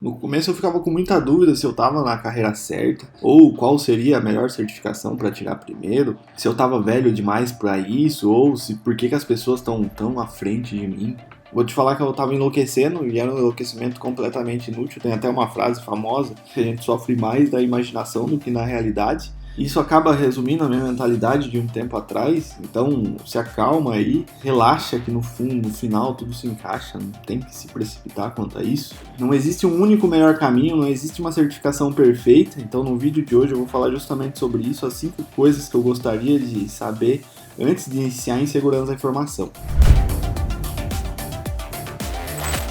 No começo eu ficava com muita dúvida se eu estava na carreira certa, ou qual seria a melhor certificação para tirar primeiro, se eu estava velho demais para isso, ou se por que as pessoas estão tão à frente de mim. Vou te falar que eu estava enlouquecendo e era um enlouquecimento completamente inútil. Tem até uma frase famosa que a gente sofre mais da imaginação do que na realidade. Isso acaba resumindo a minha mentalidade de um tempo atrás, então se acalma aí, relaxa que no fundo, no final tudo se encaixa, não tem que se precipitar quanto a isso. Não existe um único melhor caminho, não existe uma certificação perfeita, então no vídeo de hoje eu vou falar justamente sobre isso, as 5 coisas que eu gostaria de saber antes de iniciar em segurança da informação.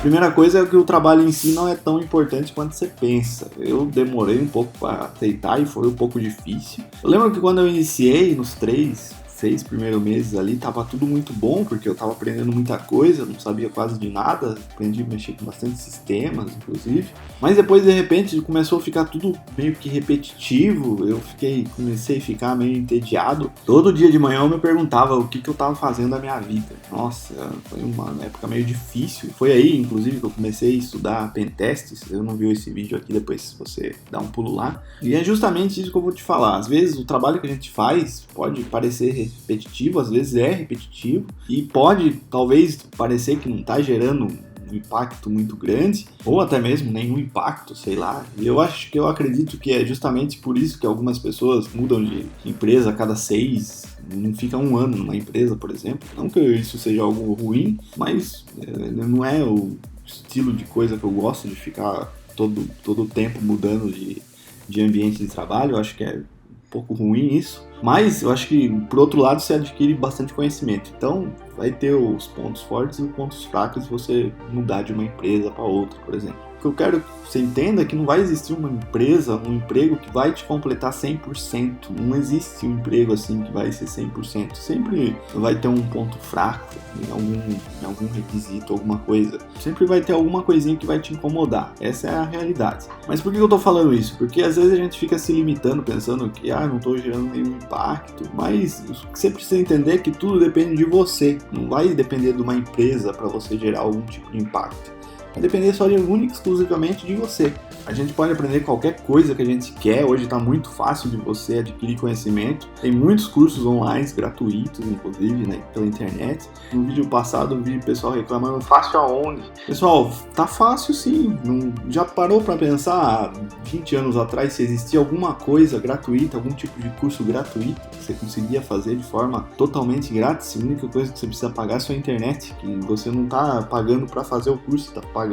Primeira coisa é que o trabalho em si não é tão importante quanto você pensa. Eu demorei um pouco para aceitar e foi um pouco difícil. Eu lembro que quando eu iniciei, nos 6 primeiros meses ali, tava tudo muito bom, porque eu tava aprendendo muita coisa, não sabia quase de nada, aprendi a mexer com bastante sistemas, inclusive. Mas depois, de repente, começou a ficar tudo meio que repetitivo, comecei a ficar meio entediado. Todo dia de manhã eu me perguntava o que eu tava fazendo da minha vida. Nossa, foi uma época meio difícil. Foi aí, inclusive, que eu comecei a estudar pentests. Eu não vi esse vídeo aqui, depois você dá um pulo lá. E é justamente isso que eu vou te falar. Às vezes, o trabalho que a gente faz pode parecer repetitivo, às vezes é repetitivo e pode talvez parecer que não está gerando um impacto muito grande ou até mesmo nenhum impacto, sei lá. E eu acredito que é justamente por isso que algumas pessoas mudam de empresa a cada 6, não fica um ano numa empresa, por exemplo. Não que isso seja algo ruim, mas não é o estilo de coisa que eu gosto de ficar todo o tempo mudando de ambiente de trabalho. Eu acho que é um pouco ruim isso, mas eu acho que por outro lado você adquire bastante conhecimento, então vai ter os pontos fortes e os pontos fracos se você mudar de uma empresa para outra, por exemplo. O que eu quero que você entenda é que não vai existir uma empresa, um emprego que vai te completar 100%. Não existe um emprego assim que vai ser 100%. Sempre vai ter um ponto fraco em algum requisito, alguma coisa. Sempre vai ter alguma coisinha que vai te incomodar. Essa é a realidade. Mas por que eu tô falando isso? Porque às vezes a gente fica se limitando, pensando que não tô gerando nenhum impacto. Mas o que você precisa entender é que tudo depende de você. Não vai depender de uma empresa para você gerar algum tipo de impacto. Vai depender só única e exclusivamente de você. A gente pode aprender qualquer coisa que a gente quer, hoje está muito fácil de você adquirir conhecimento. Tem muitos cursos online, gratuitos, inclusive, né, pela internet. No vídeo passado eu vi o pessoal reclamando, fácil aonde? Pessoal, tá fácil sim. Não, já parou para pensar há 20 anos atrás se existia alguma coisa gratuita, algum tipo de curso gratuito que você conseguia fazer de forma totalmente grátis? A única coisa que você precisa pagar é a sua internet, que você não está pagando para fazer o curso, está pagando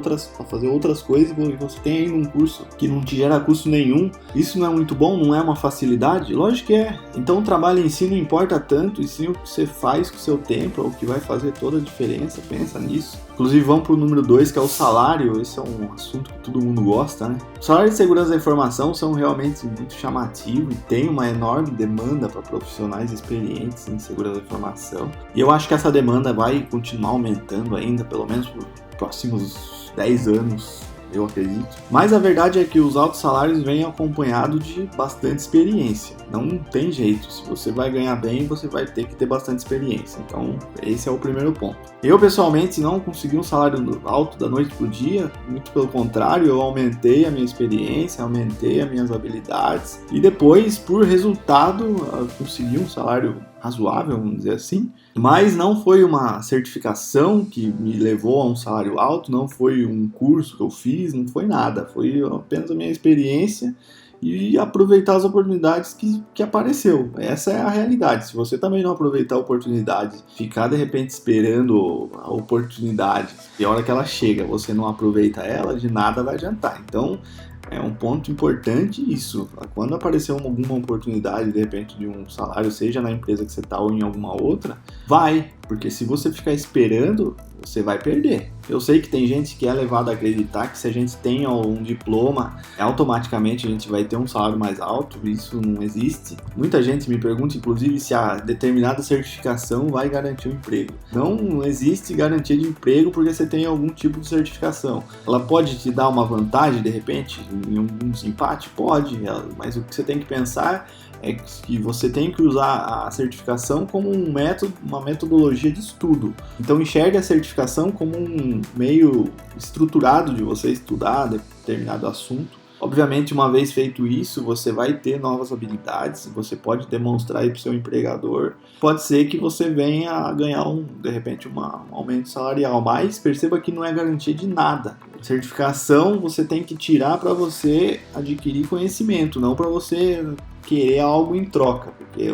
para fazer outras coisas e você tem ainda um curso que não te gera custo nenhum. Isso não é muito bom? Não é uma facilidade? Lógico que é. Então o trabalho em si não importa tanto, e sim o que você faz com o seu tempo, é o que vai fazer toda a diferença. Pensa nisso. Inclusive vamos para o número 2, que é o salário. Esse é um assunto que todo mundo gosta, né? Os salários de segurança da informação são realmente muito chamativos e tem uma enorme demanda para profissionais experientes em segurança da informação. E eu acho que essa demanda vai continuar aumentando ainda, pelo menos por próximos 10 anos, eu acredito. Mas a verdade é que os altos salários vêm acompanhados de bastante experiência. Não tem jeito. Se você vai ganhar bem, você vai ter que ter bastante experiência. Então, esse é o primeiro ponto. Eu, pessoalmente, não consegui um salário alto da noite pro dia. Muito pelo contrário, eu aumentei a minha experiência, aumentei as minhas habilidades. E depois, por resultado, eu consegui um salário razoável, vamos dizer assim, mas não foi uma certificação que me levou a um salário alto, não foi um curso que eu fiz, não foi nada, foi apenas a minha experiência e aproveitar as oportunidades que apareceu. Essa é a realidade. Se você também não aproveitar a oportunidade, ficar de repente esperando a oportunidade e a hora que ela chega, você não aproveita ela, de nada vai adiantar. Então, é um ponto importante isso. Quando aparecer alguma oportunidade, de repente, de um salário, seja na empresa que você está ou em alguma outra, vai. Porque se você ficar esperando, você vai perder. Eu sei que tem gente que é levada a acreditar que se a gente tem um diploma, automaticamente a gente vai ter um salário mais alto. Isso não existe. Muita gente me pergunta, inclusive, se a determinada certificação vai garantir um emprego. Não existe garantia de emprego porque você tem algum tipo de certificação. Ela pode te dar uma vantagem, de repente, em um desempate? Pode, mas o que você tem que pensar é que você tem que usar a certificação como um método, uma metodologia de estudo. Então enxergue a certificação como um meio estruturado de você estudar determinado assunto. Obviamente, uma vez feito isso, você vai ter novas habilidades, você pode demonstrar aí para o seu empregador. Pode ser que você venha a ganhar de repente um aumento salarial, mas perceba que não é garantia de nada. Certificação você tem que tirar para você adquirir conhecimento, não para você querer algo em troca, porque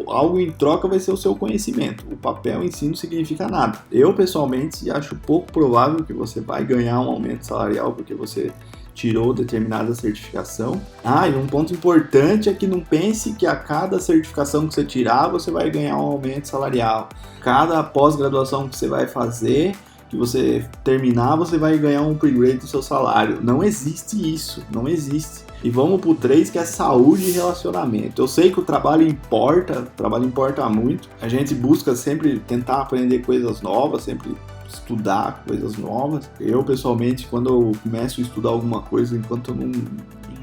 algo em troca vai ser o seu conhecimento. O papel em si não significa nada. Eu, pessoalmente, acho pouco provável que você vai ganhar um aumento salarial porque você tirou determinada certificação. E um ponto importante é que não pense que a cada certificação que você tirar, você vai ganhar um aumento salarial. Cada pós-graduação que você vai fazer, que você terminar, você vai ganhar um upgrade do seu salário. Não existe isso, não existe. E vamos pro 3, que é saúde e relacionamento. Eu sei que o trabalho importa muito. A gente busca sempre tentar aprender coisas novas, sempre estudar coisas novas. Eu, pessoalmente, quando eu começo a estudar alguma coisa, enquanto eu não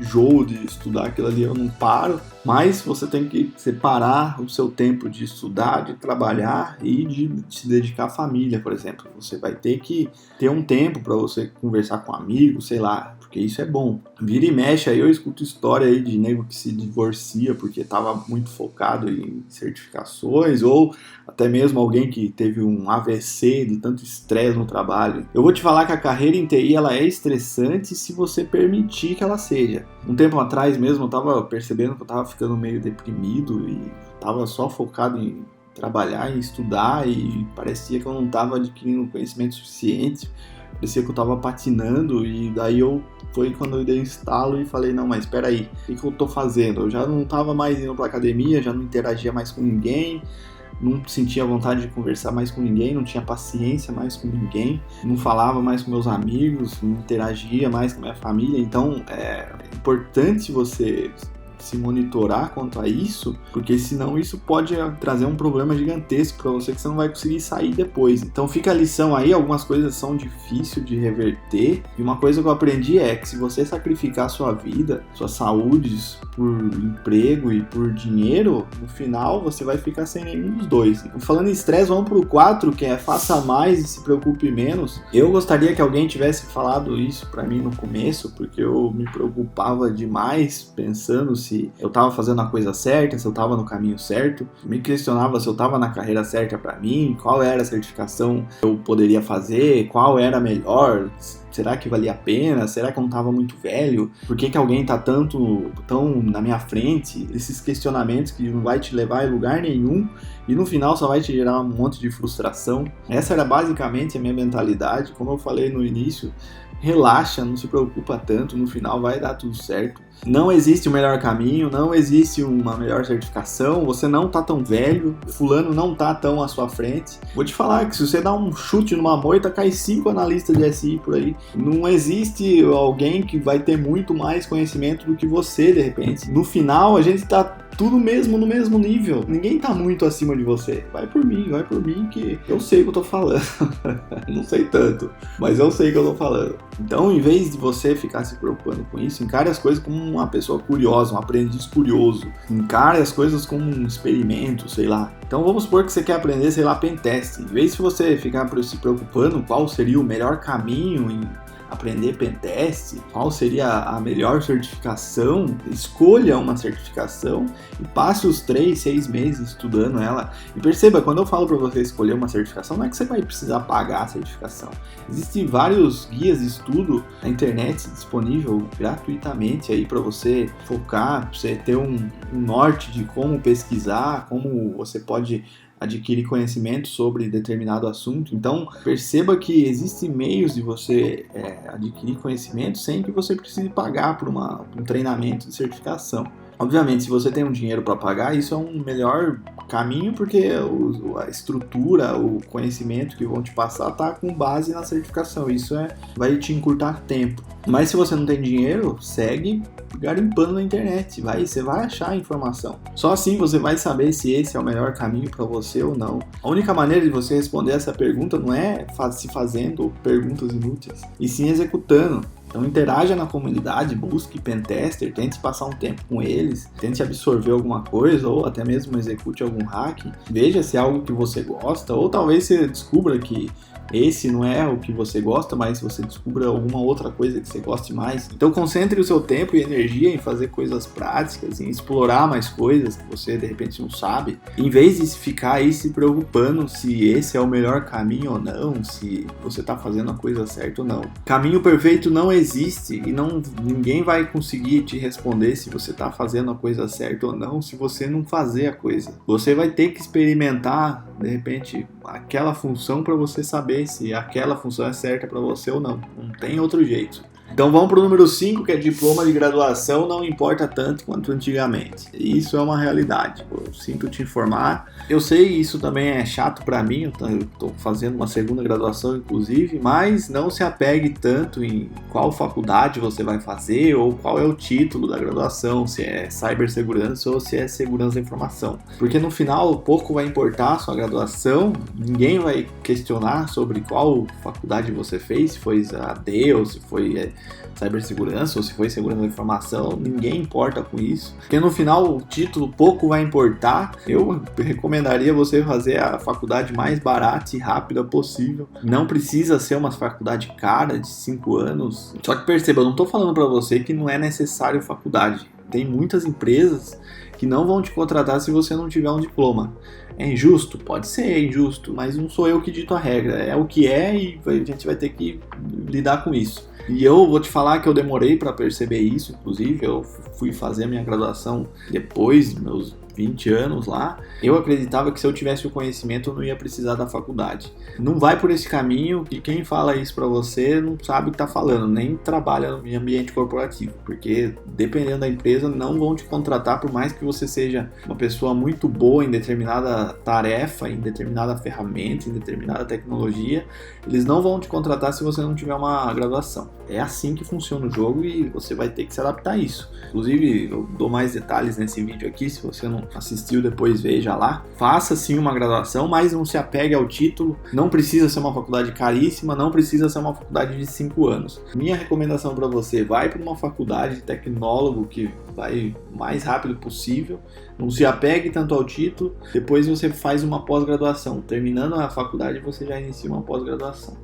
enjoo de estudar aquilo ali, eu não paro. Mas você tem que separar o seu tempo de estudar, de trabalhar e de se dedicar à família, por exemplo. Você vai ter que ter um tempo para você conversar com amigos, sei lá, porque isso é bom. Vira e mexe, aí eu escuto história aí de nego que se divorcia porque estava muito focado em certificações, ou até mesmo alguém que teve um AVC de tanto estresse no trabalho. Eu vou te falar que a carreira em TI ela é estressante se você permitir que ela seja. Um tempo atrás mesmo eu estava percebendo que eu estava ficando meio deprimido e estava só focado em trabalhar, em estudar, e parecia que eu não estava adquirindo conhecimento suficiente, parecia que eu estava patinando, e daí foi quando eu dei um estalo e falei, não, mas espera aí, o que eu estou fazendo? Eu já não estava mais indo para academia, já não interagia mais com ninguém, não sentia vontade de conversar mais com ninguém, não tinha paciência mais com ninguém, não falava mais com meus amigos, não interagia mais com minha família. Então é importante você se monitorar quanto a isso, porque senão isso pode trazer um problema gigantesco para você que você não vai conseguir sair depois. Então fica a lição aí, algumas coisas são difíceis de reverter, e uma coisa que eu aprendi é que se você sacrificar sua vida, sua saúde por emprego e por dinheiro, no final você vai ficar sem nenhum dos dois. Falando em estresse, vamos pro 4, que é faça mais e se preocupe menos. Eu gostaria que alguém tivesse falado isso para mim no começo, porque eu me preocupava demais pensando se eu estava fazendo a coisa certa, se eu estava no caminho certo, me questionava se eu estava na carreira certa para mim, qual era a certificação que eu poderia fazer, qual era a melhor, será que valia a pena, será que eu não estava muito velho, por que alguém está tão na minha frente, esses questionamentos que não vai te levar a lugar nenhum e no final só vai te gerar um monte de frustração. Essa era basicamente a minha mentalidade. Como eu falei no início, relaxa, não se preocupa tanto, no final vai dar tudo certo. Não existe o melhor caminho, não existe uma melhor certificação, você não tá tão velho, fulano não tá tão à sua frente. Vou te falar que se você dá um chute numa moita, cai 5 analistas de SI por aí. Não existe alguém que vai ter muito mais conhecimento do que você, de repente. No final, a gente tá tudo mesmo no mesmo nível. Ninguém tá muito acima de você. Vai por mim que eu sei o que eu tô falando. Não sei tanto, mas eu sei o que eu tô falando. Então, em vez de você ficar se preocupando com isso, encare as coisas como uma pessoa curiosa, um aprendiz curioso. Encare as coisas como um experimento, sei lá. Então vamos supor que você quer aprender, sei lá, pentest. Em vez de você ficar se preocupando qual seria o melhor caminho em aprender pentest, qual seria a melhor certificação, escolha uma certificação e passe os 3, 6 meses estudando ela. E perceba, quando eu falo para você escolher uma certificação, não é que você vai precisar pagar a certificação. Existem vários guias de estudo na internet disponível gratuitamente aí para você focar, para você ter um norte de como pesquisar, como você pode adquirir conhecimento sobre determinado assunto. Então perceba que existem meios de você adquirir conhecimento sem que você precise pagar por um treinamento de certificação. Obviamente, se você tem um dinheiro para pagar, isso é um melhor caminho, porque a estrutura, o conhecimento que vão te passar está com base na certificação. Isso vai te encurtar tempo. Mas se você não tem dinheiro, segue garimpando na internet. Você vai achar a informação. Só assim você vai saber se esse é o melhor caminho para você ou não. A única maneira de você responder essa pergunta não é se fazendo perguntas inúteis, e sim executando. Então interaja na comunidade, busque pentester, tente passar um tempo com eles, tente absorver alguma coisa ou até mesmo execute algum hack, veja se é algo que você gosta, ou talvez você descubra que esse não é o que você gosta, mas você descubra alguma outra coisa que você goste mais. Então concentre o seu tempo e energia em fazer coisas práticas, em explorar mais coisas que você de repente não sabe, em vez de ficar aí se preocupando se esse é o melhor caminho ou não, se você está fazendo a coisa certa ou não. Caminho perfeito não existe e ninguém vai conseguir te responder se você está fazendo a coisa certa ou não se você não fazer a coisa. Você vai ter que experimentar de repente aquela função para você saber se aquela função é certa para você ou não. Não tem outro jeito. Então vamos para o número 5, que é diploma de graduação não importa tanto quanto antigamente. Isso é uma realidade, eu sinto te informar. Eu sei que isso também é chato para mim, eu estou fazendo uma segunda graduação inclusive, mas não se apegue tanto em qual faculdade você vai fazer ou qual é o título da graduação, se é cibersegurança ou se é segurança da informação. Porque no final pouco vai importar a sua graduação, ninguém vai questionar sobre qual faculdade você fez, se foi AD ou se foi cibersegurança ou se foi segurança da informação, ninguém importa com isso, porque no final o título pouco vai importar. Eu recomendaria você fazer a faculdade mais barata e rápida possível, não precisa ser uma faculdade cara de 5 anos, só que perceba, eu não estou falando para você que não é necessário faculdade, tem muitas empresas que não vão te contratar se você não tiver um diploma. É injusto? Pode ser injusto, mas não sou eu que dito a regra, é o que é e a gente vai ter que lidar com isso. E eu vou te falar que eu demorei para perceber isso, inclusive eu fui fazer a minha graduação depois dos meus 20 anos lá, eu acreditava que se eu tivesse o conhecimento eu não ia precisar da faculdade. Não vai por esse caminho, que quem fala isso pra você não sabe o que tá falando, nem trabalha em ambiente corporativo, porque dependendo da empresa não vão te contratar por mais que você seja uma pessoa muito boa em determinada tarefa, em determinada ferramenta, em determinada tecnologia, eles não vão te contratar se você não tiver uma graduação. É assim que funciona o jogo e você vai ter que se adaptar a isso. Inclusive, eu dou mais detalhes nesse vídeo aqui, se você não assistiu, depois veja lá. Faça sim uma graduação, mas não se apegue ao título. Não precisa ser uma faculdade caríssima, não precisa ser uma faculdade de 5 anos. Minha recomendação para você, vai para uma faculdade de tecnólogo que vai o mais rápido possível. Não se apegue tanto ao título, depois você faz uma pós-graduação. Terminando a faculdade, você já inicia uma pós-graduação.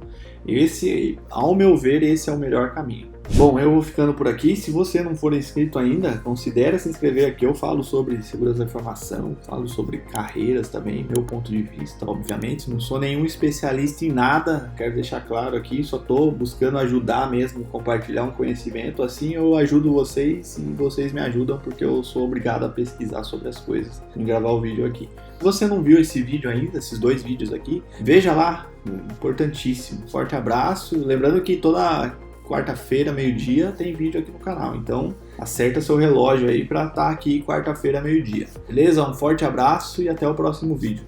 Esse, ao meu ver, esse é o melhor caminho. Bom, eu vou ficando por aqui. Se você não for inscrito ainda, considere se inscrever aqui. Eu falo sobre segurança da informação, falo sobre carreiras também, meu ponto de vista, obviamente. Não sou nenhum especialista em nada, quero deixar claro aqui, só estou buscando ajudar mesmo, compartilhar um conhecimento. Assim eu ajudo vocês e vocês me ajudam, porque eu sou obrigado a pesquisar sobre as coisas e gravar o vídeo aqui. Se você não viu esse vídeo ainda, esses 2 vídeos aqui, veja lá, importantíssimo. Forte abraço, lembrando que toda quarta-feira, meio-dia, tem vídeo aqui no canal, então acerta seu relógio aí para estar aqui quarta-feira, meio-dia. Beleza? Um forte abraço e até o próximo vídeo.